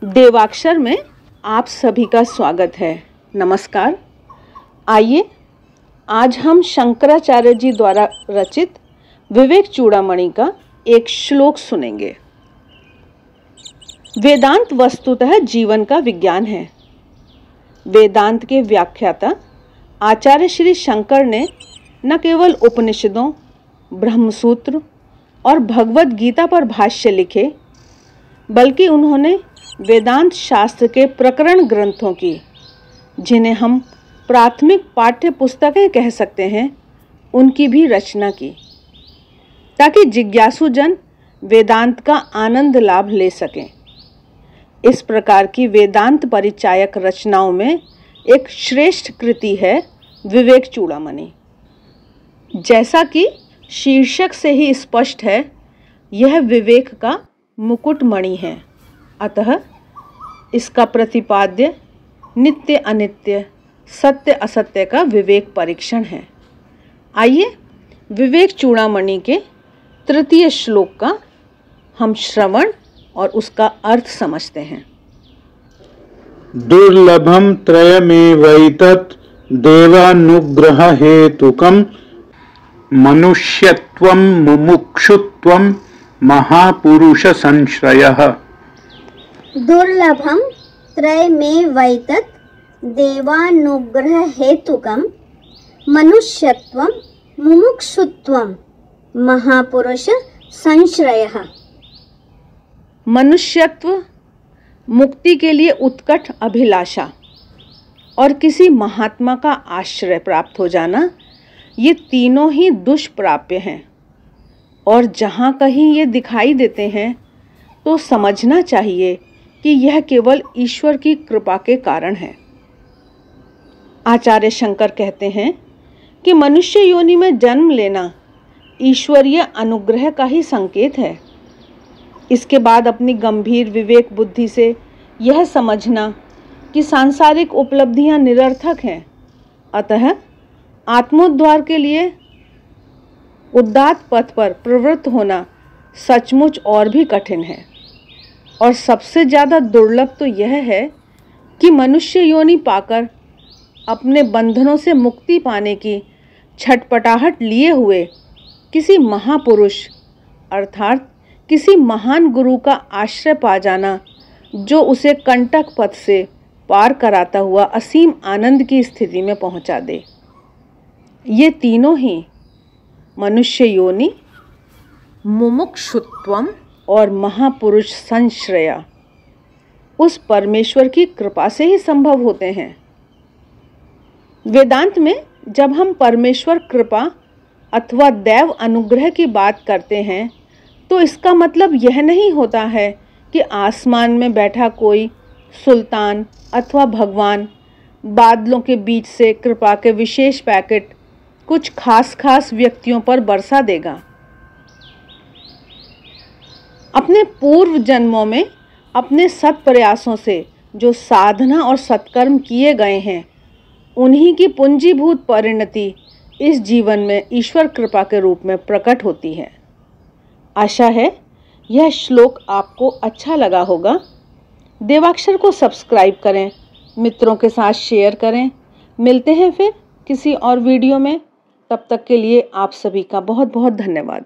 देवाक्षर में आप सभी का स्वागत है। नमस्कार। आइए आज हम शंकराचार्य जी द्वारा रचित विवेक चूड़ामणि का एक श्लोक सुनेंगे। वेदांत वस्तुतः जीवन का विज्ञान है। वेदांत के व्याख्याता आचार्य श्री शंकर ने न केवल उपनिषदों, ब्रह्मसूत्र और भगवद गीता पर भाष्य लिखे, बल्कि उन्होंने वेदांत शास्त्र के प्रकरण ग्रंथों की, जिन्हें हम प्राथमिक पाठ्य पुस्तकें कह सकते हैं, उनकी भी रचना की, ताकि जिज्ञासु जन वेदांत का आनंद लाभ ले सकें। इस प्रकार की वेदांत परिचायक रचनाओं में एक श्रेष्ठ कृति है विवेक चूड़ामणि। जैसा कि शीर्षक से ही स्पष्ट है, यह विवेक का मुकुटमणि है। अतः इसका प्रतिपाद्य नित्य अनित्य, सत्य असत्य का विवेक परीक्षण है। आइए विवेक चूड़ामणि के तृतीय श्लोक का हम श्रवण और उसका अर्थ समझते हैं। दुर्लभम त्रयमेवैतत् देवानुग्रह हेतुकम मनुष्यत्वं मुमुक्षुत्वं महापुरुष संश्रयः। दुर्लभम त्रयमेवैतत् देवानुग्रह हेतुकम मनुष्यत्वं मुमुक्षुत्वं महापुरुष संश्रयः। मनुष्यत्व, मुक्ति के लिए उत्कट अभिलाषा और किसी महात्मा का आश्रय प्राप्त हो जाना, ये तीनों ही दुष्प्राप्य हैं। और जहाँ कहीं ये दिखाई देते हैं तो समझना चाहिए कि यह केवल ईश्वर की कृपा के कारण है। आचार्य शंकर कहते हैं कि मनुष्य योनि में जन्म लेना ईश्वरीय अनुग्रह का ही संकेत है। इसके बाद अपनी गंभीर विवेक बुद्धि से यह समझना कि सांसारिक उपलब्धियां निरर्थक हैं, अतः आत्मोद्धार के लिए उदात्त पथ पर प्रवृत्त होना सचमुच और भी कठिन है। और सबसे ज़्यादा दुर्लभ तो यह है कि मनुष्य योनि पाकर अपने बंधनों से मुक्ति पाने की छटपटाहट लिए हुए किसी महापुरुष अर्थात किसी महान गुरु का आश्रय पा जाना, जो उसे कंटक पथ से पार कराता हुआ असीम आनंद की स्थिति में पहुंचा दे। ये तीनों ही मनुष्य योनि, मुमुक्षुत्वम और महापुरुष संश्रया उस परमेश्वर की कृपा से ही संभव होते हैं। वेदांत में जब हम परमेश्वर कृपा अथवा दैव अनुग्रह की बात करते हैं, तो इसका मतलब यह नहीं होता है कि आसमान में बैठा कोई सुल्तान अथवा भगवान बादलों के बीच से कृपा के विशेष पैकेट कुछ खास व्यक्तियों पर बरसा देगा। अपने पूर्व जन्मों में अपने सत् प्रयासों से जो साधना और सत्कर्म किए गए हैं, उन्हीं की पूंजीभूत परिणति इस जीवन में ईश्वर कृपा के रूप में प्रकट होती है। आशा है यह श्लोक आपको अच्छा लगा होगा। देवाक्षर को सब्सक्राइब करें, मित्रों के साथ शेयर करें। मिलते हैं फिर किसी और वीडियो में। तब तक के लिए आप सभी का बहुत बहुत धन्यवाद।